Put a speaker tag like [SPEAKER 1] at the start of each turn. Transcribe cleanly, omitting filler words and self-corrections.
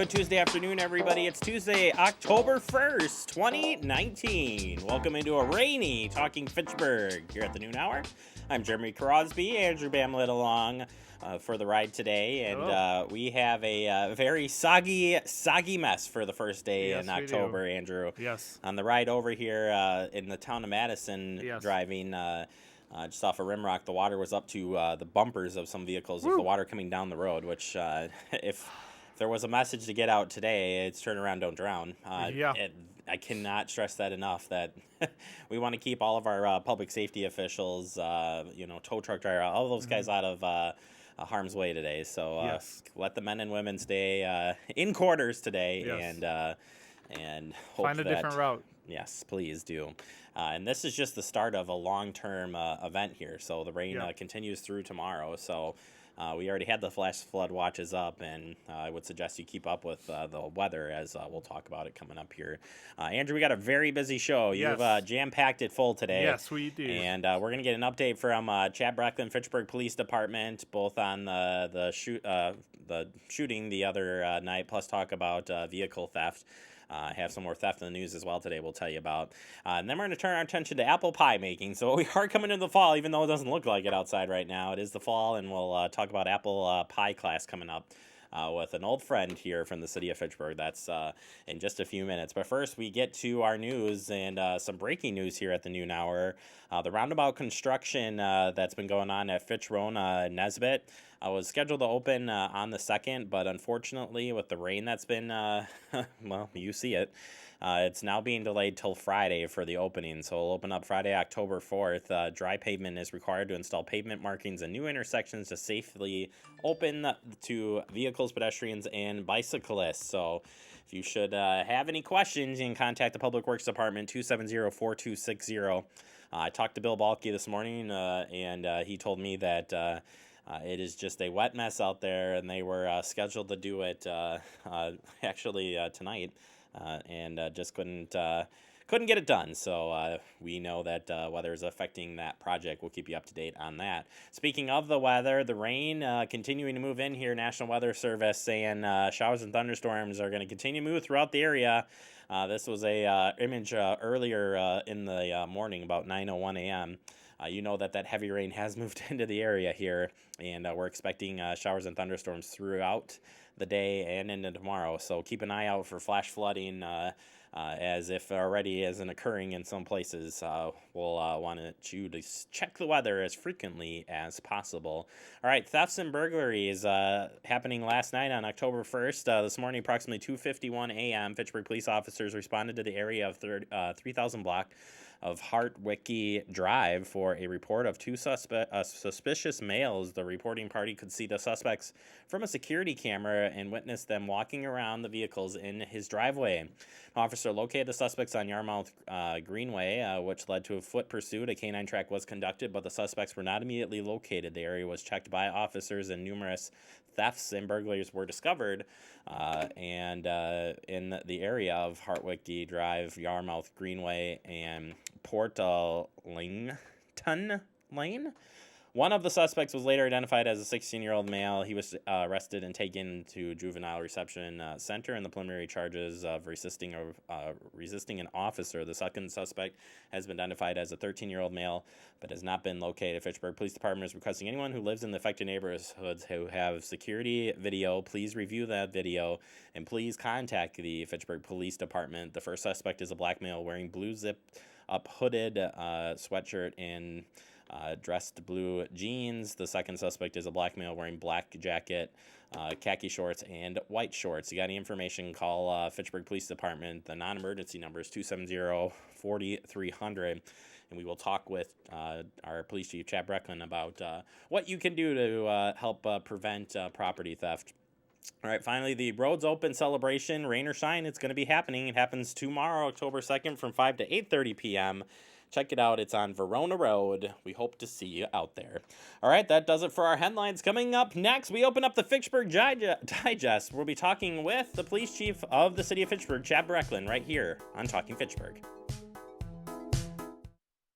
[SPEAKER 1] Good Tuesday afternoon, everybody. It's Tuesday, October 1st, 2019. Welcome into a rainy Talking Fitchburg here at the noon hour. I'm Jeremy Crosby, Andrew Bamlett along for the ride today, and we have a very soggy mess for the first day in October, Andrew.
[SPEAKER 2] Yes.
[SPEAKER 1] On the ride over here in the town of Madison, driving just off of Rimrock, the water was up to the bumpers of some vehicles of the water coming down the road, which if there was a message to get out today, it's turn around, don't drown. I cannot stress that enough, that we want to keep all of our public safety officials, tow truck driver, all those guys out of harm's way today. So let the men and women stay in quarters today and hope
[SPEAKER 2] find a different route.
[SPEAKER 1] Yes, please do. And this is just the start of a long-term event here. So the rain continues through tomorrow. So we already had the flash flood watches up, and I would suggest you keep up with the weather, as we'll talk about it coming up here. Andrew, we got a very busy show. You've jam-packed it full today.
[SPEAKER 2] Yes, we do.
[SPEAKER 1] And we're going to get an update from Chad Brecklin, Fitchburg Police Department, both on the shooting the other night, plus talk about vehicle theft. Have some more theft in the news as well today we'll tell you about. And then we're going to turn our attention to apple pie making. So we are coming into the fall, even though it doesn't look like it outside right now. It is the fall, and we'll talk about apple pie class coming up with an old friend here from the city of Fitchburg. That's in just a few minutes. But first, we get to our news and some breaking news here at the noon hour. The Roundabout construction that's been going on at Fitch Road Nesbitt was scheduled to open on the 2nd, but unfortunately, with the rain that's been, well, you see it, it's now being delayed till Friday for the opening. So it'll open up Friday, October 4th. Dry pavement is required to install pavement markings and new intersections to safely open to vehicles, pedestrians, and bicyclists. So if you should have any questions, you can contact the Public Works Department, 270-4260. I talked to Bill Balke this morning, and he told me that it is just a wet mess out there, and they were scheduled to do it actually tonight, and just couldn't get it done. So we know that weather is affecting that project. We'll keep you up to date on that. Speaking of the weather, the rain continuing to move in here. National Weather Service saying showers and thunderstorms are going to continue to move throughout the area. This was a image earlier in the morning, about 9:01 a.m. You know that heavy rain has moved into the area here, and we're expecting showers and thunderstorms throughout the day and into tomorrow. So keep an eye out for flash flooding, as if already isn't occurring in some places. We'll want you to check the weather as frequently as possible. All right, thefts and burglaries happening last night on October 1st. This morning, approximately 2:51 a.m., Fitchburg police officers responded to the area of 3000 block of Hartwicky Drive for a report of two suspicious males. The reporting party could see the suspects from a security camera and witnessed them walking around the vehicles in his driveway. An officer located the suspects on Yarmouth Greenway, which led to a foot pursuit. A canine track was conducted, but the suspects were not immediately located. The area was checked by officers, and numerous thefts and burglaries were discovered and in the area of Hartwicky Drive, Yarmouth Greenway, and Portallington Lane. One of the suspects was later identified as a 16-year-old male. He was arrested and taken to Juvenile Reception Center in the preliminary charges of resisting an officer. The second suspect has been identified as a 13-year-old male, but has not been located. Fitchburg Police Department is requesting anyone who lives in the affected neighborhoods who have security video, please review that video, and please contact the Fitchburg Police Department. The first suspect is a black male wearing blue zip-up hooded sweatshirt and dressed blue jeans. The second suspect is a black male wearing black jacket, khaki shorts, and white shorts. You got any information, call Fitchburg Police Department. The non-emergency number is 270-4300. And we will talk with our police chief, Chad Brecklin, about what you can do to help prevent property theft. All right, finally, the Roads Open celebration, rain or shine, it's going to be happening. It happens tomorrow, October 2nd, from 5 to 8:30 p.m. Check it out. It's on Verona Road. We hope to see you out there. All right, that does it for our headlines. Coming up next, we open up the Fitchburg Digest. We'll be talking with the police chief of the city of Fitchburg, Chad Brecklin, right here on Talking Fitchburg.